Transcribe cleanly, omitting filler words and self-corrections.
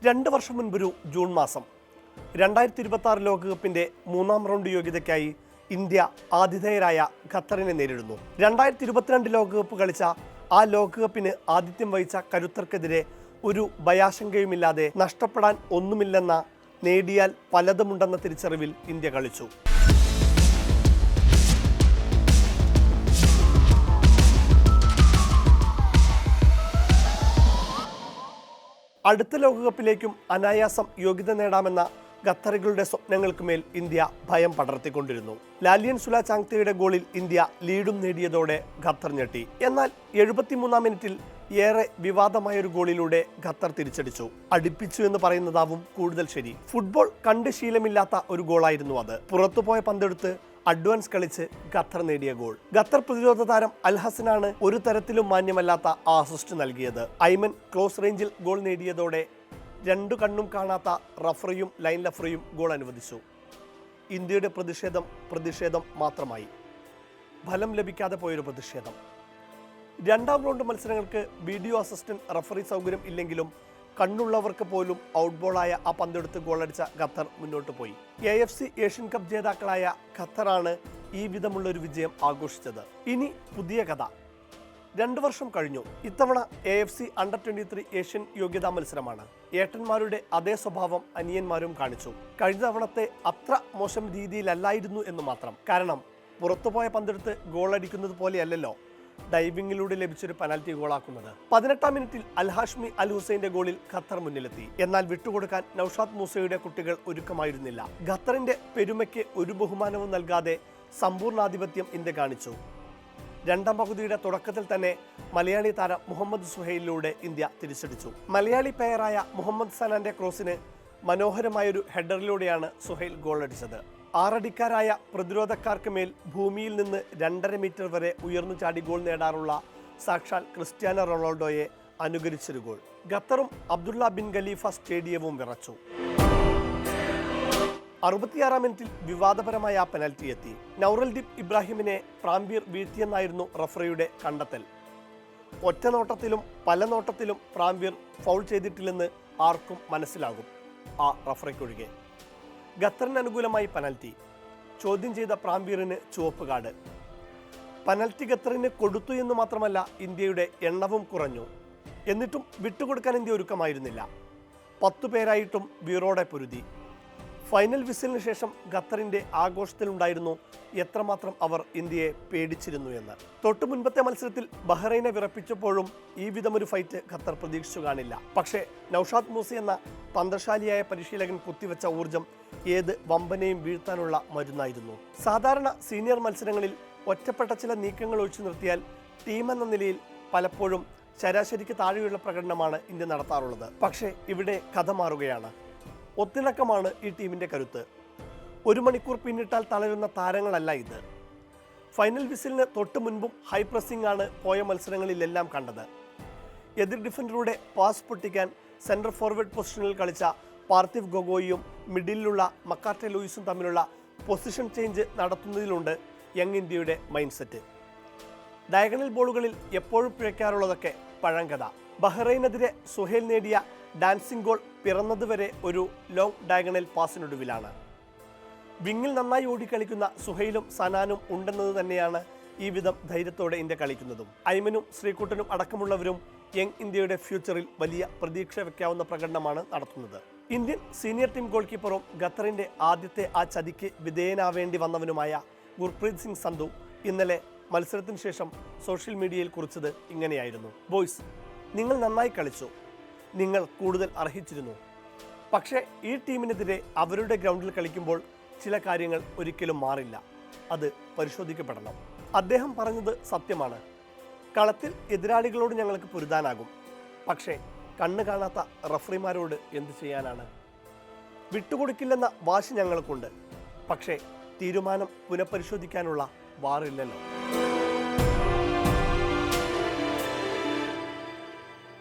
2 വർഷം മുൻപൊരു ജൂൺ മാസം 2026 ലോകകപ്പിന്റെ 3ാം റൗണ്ട് യോഗ്യതയ്ക്കായി ഇന്ത്യ ആതിഥേയരായ ഖത്തറിനെ നേരിടുന്നു. 2022 ലോകകപ്പ് കളിച്ച ആ ലോകകപ്പിന് ആതിഥ്യം വഹിച്ച കരുത്തർക്കെതിരെ ഒരു ഭയാശങ്കയുമില്ലാതെ നഷ്ടപ്പെടാൻ ഒന്നുമില്ലെന്ന, നേടിയാൽ പലതുമുണ്ടെന്ന തിരിച്ചറിവിൽ ഇന്ത്യ കളിച്ചു. അടുത്ത ലോകകപ്പിലേക്കും അനായാസം യോഗ്യത നേടാമെന്ന ഖത്തറികളുടെ സ്വപ്നങ്ങൾക്കുമേൽ ഇന്ത്യ ഭയം പടർത്തിക്കൊണ്ടിരുന്നു. ലാലിയൻ സുലാചാങ്തയുടെ ഗോളിൽ ഇന്ത്യ ലീഡും നേടിയതോടെ ഖത്തർ ഞെട്ടി. എന്നാൽ 73ാം മിനിറ്റിൽ ഏറെ വിവാദമായൊരു ഗോളിലൂടെ ഖത്തർ തിരിച്ചടിച്ചു. അടുപ്പിച്ചു എന്ന് പറയുന്നതാവും കൂടുതൽ ശരി. ഫുട്ബോൾ കണ്ട് ശീലമില്ലാത്ത ഒരു ഗോളായിരുന്നു അത്. പുറത്തുപോയ പന്തെടുത്ത് അഡ്വാൻസ് കളിച്ച് ഖത്തർ നേടിയ ഗോൾ. ഖത്തർ പ്രതിരോധ താരം അൽ ഹസനാണ് ഒരു തരത്തിലും മാന്യമല്ലാത്ത ആ അസിസ്റ്റ് നൽകിയത്. ഐമൻ ക്ലോസ് റേഞ്ചിൽ ഗോൾ നേടിയതോടെ രണ്ടു കണ്ണും കാണാത്ത റഫറിയും ലൈൻ റഫറിയും ഗോൾ അനുവദിച്ചു. ഇന്ത്യയുടെ പ്രതിഷേധം മാത്രമായി. ഫലം ലഭിക്കാതെ പോയൊരു പ്രതിഷേധം. 2ാം റൗണ്ട് മത്സരങ്ങൾക്ക് വീഡിയോ അസിസ്റ്റന്റ് റഫറി സൗകര്യം ഇല്ലെങ്കിലും കണ്ണുള്ളവർക്ക് പോലും ഔട്ട് ബോളായ ആ പന്തെടുത്ത് ഗോളടിച്ച ഖത്തർ മുന്നോട്ട് പോയി. AFC ഏഷ്യൻ കപ്പ് ജേതാക്കളായ ഖത്തറാണ് ഈ വിധമുള്ളൊരു വിജയം ആഘോഷിച്ചത്. ഇനി പുതിയ കഥ. 2 വർഷം കഴിഞ്ഞു. ഇത്തവണ AFC അണ്ടർ-23 ഏഷ്യൻ യോഗ്യതാ മത്സരമാണ്. ഏട്ടന്മാരുടെ അതേ സ്വഭാവം അനിയന്മാരും കാണിച്ചു. കഴിഞ്ഞ തവണത്തെ അത്ര മോശം രീതിയിലല്ലായിരുന്നു എന്ന് മാത്രം. കാരണം പുറത്തുപോയ പന്തെടുത്ത് ഗോളടിക്കുന്നത് പോലെയല്ലല്ലോ ഡൈവിംഗിലൂടെ ലഭിച്ചൊരു പെനാൽറ്റി ഗോളാക്കുന്നത്. 18ാം മിനിറ്റിൽ അൽ ഹാഷ്മി അൽ ഹുസൈന്റെ ഗോളിൽ ഖത്തർ മുന്നിലെത്തി. എന്നാൽ വിട്ടുകൊടുക്കാൻ നൌഷാദ് മൂസയുടെ കുട്ടികൾ ഒരുക്കമായിരുന്നില്ല. ഖത്തറിന്റെ പെരുമയ്ക്ക് ഒരു ബഹുമാനവും നൽകാതെ സമ്പൂർണ്ണാധിപത്യം ഇന്ത്യ കാണിച്ചു. 2ാം പകുതിയുടെ തുടക്കത്തിൽ തന്നെ മലയാളി താരം മുഹമ്മദ് സുഹൈലിലൂടെ ഇന്ത്യ തിരിച്ചടിച്ചു. മലയാളി പ്ലെയറായ മുഹമ്മദ് സനാന്റെ ക്രോസിന് മനോഹരമായൊരു ഹെഡറിലൂടെയാണ് സുഹൈൽ ഗോളടിച്ചത്. 6 അടിക്കാരായ പ്രതിരോധക്കാർക്ക് മേൽ ഭൂമിയിൽ നിന്ന് 2.5 മീറ്റർ വരെ ഉയർന്നു ചാടി ഗോൾ നേടാറുള്ള സാക്ഷാൽ ക്രിസ്ത്യാനോ റൊണാൾഡോയെ അനുകരിച്ചൊരു ഗോൾ. ഖത്തറും അബ്ദുള്ള ബിൻ ഖലീഫ സ്റ്റേഡിയവും വിറച്ചു. 66ാം മിനിറ്റിൽ വിവാദപരമായ ആ പെനൽറ്റി എത്തി. നൗറൽദീപ് ഇബ്രാഹിമിനെ പ്രാംബീർ വീഴ്ത്തിയെന്നായിരുന്നു റഫറിയുടെ കണ്ടെത്തൽ. ഒറ്റ നോട്ടത്തിലും പല നോട്ടത്തിലും പ്രാംബീർ ഫൗൾ ചെയ്തിട്ടില്ലെന്ന് ആർക്കും മനസ്സിലാകും, ആ റഫറിക്കൊഴികെ. ഖത്തറിന് അനുകൂലമായി പെനൽറ്റി. ചോദ്യം ചെയ്ത പ്രാംബീറിന് ചുവപ്പ് കാർഡ്. പെനൽറ്റി ഖത്തറിന് കൊടുത്തു എന്ന് മാത്രമല്ല, ഇന്ത്യയുടെ എണ്ണവും കുറഞ്ഞു. എന്നിട്ടും വിട്ടുകൊടുക്കാൻ ഇന്ത്യ ഒരുക്കമായിരുന്നില്ല. 10 പേരായിട്ടും വീറോടെ പൊരുതി. ഫൈനൽ വിസിലിന് ശേഷം ഖത്തറിന്റെ ആഘോഷത്തിലുണ്ടായിരുന്നു എത്രമാത്രം അവർ ഇന്ത്യയെ പേടിച്ചിരുന്നു എന്ന്. തൊട്ടു മുൻപത്തെ മത്സരത്തിൽ ബഹ്റൈനെ വിറപ്പിച്ചപ്പോഴും ഈ വിധമൊരു ഫൈറ്റ് ഖത്തർ പ്രതീക്ഷിച്ചു കാണില്ല. പക്ഷേ നൌഷാദ് മൂസ എന്ന തന്ത്രശാലിയായ പരിശീലകൻ കുത്തിവെച്ച ഊർജം ഏത് വമ്പനെയും വീഴ്ത്താനുള്ള മരുന്നായിരുന്നു. സാധാരണ സീനിയർ മത്സരങ്ങളിൽ ഒറ്റപ്പെട്ട ചില നീക്കങ്ങൾ ഒഴിച്ചു നിർത്തിയാൽ ടീം എന്ന നിലയിൽ പലപ്പോഴും ശരാശരിക്ക് താഴെയുള്ള പ്രകടനമാണ് ഇന്ത്യ നടത്താറുള്ളത്. പക്ഷേ ഇവിടെ കഥ മാറുകയാണ്. ഒത്തിണക്കമാണ് ഈ ടീമിന്റെ കരുത്ത്. 1 മണിക്കൂർ പിന്നിട്ടാൽ തളരുന്ന താരങ്ങളല്ല ഇത്. ഫൈനൽ വിസിലിന് തൊട്ട് മുൻപും ഹൈ പ്രസിംഗ് ആണ് പോയ മത്സരങ്ങളിലെല്ലാം കണ്ടത്. എതിർ ഡിഫൻഡറുടെ പാസ് പൊട്ടിക്കാൻ സെൻട്രൽ ഫോർവേഡ് പൊസിഷനിൽ കളിച്ച പാർത്ഥിവ് ഗൊഗോയിയും മിഡിലുള്ള മക്കാർട്ടെ ലൂയിസും തമ്മിലുള്ള പൊസിഷൻ ചേഞ്ച് നടത്തുന്നതിലുണ്ട് യങ് ഇന്ത്യയുടെ മൈൻഡ് സെറ്റ്. ഡയഗണൽ ബോളുകളിൽ എപ്പോഴും പിഴയ്ക്കാറുള്ളതൊക്കെ പഴങ്കഥ. ബഹ്റൈനെതിരെ സുഹൈൽ നേടിയ ഡാൻസിംഗ് ഗോൾ പിറന്നതുവരെ ഒരു ലോങ് ഡയഗണൽ പാസിനൊടുവിലാണ്. വിങ്ങിൽ നന്നായി ഓടിക്കളിക്കുന്ന സുഹൈലും സനാനും ഉണ്ടെന്നത് തന്നെയാണ് ഈ വിധം ധൈര്യത്തോടെ ഇന്ത്യ കളിക്കുന്നതും. ഐമനും ശ്രീകുട്ടനും അടക്കമുള്ളവരും യങ് ഇന്ത്യയുടെ ഫ്യൂച്ചറിൽ വലിയ പ്രതീക്ഷ വെക്കാവുന്ന പ്രകടനമാണ് നടത്തുന്നത്. ഇന്ത്യൻ സീനിയർ ടീം ഗോൾ കീപ്പറും ഖത്തറിന്റെ ആദ്യത്തെ ആ ചതിക്ക് വിധേയനാവേണ്ടി വന്നവനുമായ ഗുർപ്രീത് സിംഗ് സന്ധു ഇന്നലെ മത്സരത്തിന് ശേഷം സോഷ്യൽ മീഡിയയിൽ കുറിച്ചത് ഇങ്ങനെയായിരുന്നു: ബോയ്സ്, നിങ്ങൾ നന്നായി കളിച്ചു, നിങ്ങൾ കൂടുതൽ അർഹിച്ചിരുന്നു. പക്ഷേ ഈ ടീമിനെതിരെ അവരുടെ ഗ്രൗണ്ടിൽ കളിക്കുമ്പോൾ ചില കാര്യങ്ങൾ ഒരിക്കലും മാറില്ല. അത് പരിശോധിക്കപ്പെടണം. അദ്ദേഹം പറഞ്ഞത് സത്യമാണ്. കളത്തിൽ എതിരാളികളോട് ഞങ്ങൾക്ക് പൊരുതാനാകും. പക്ഷേ കണ്ണ് കാണാത്ത റഫറിമാരോട് എന്ത് ചെയ്യാനാണ്? വിട്ടുകൊടുക്കില്ലെന്ന വാശി ഞങ്ങൾക്കുണ്ട്. പക്ഷേ തീരുമാനം പുനഃപരിശോധിക്കാനുള്ള വാറില്ലല്ലോ.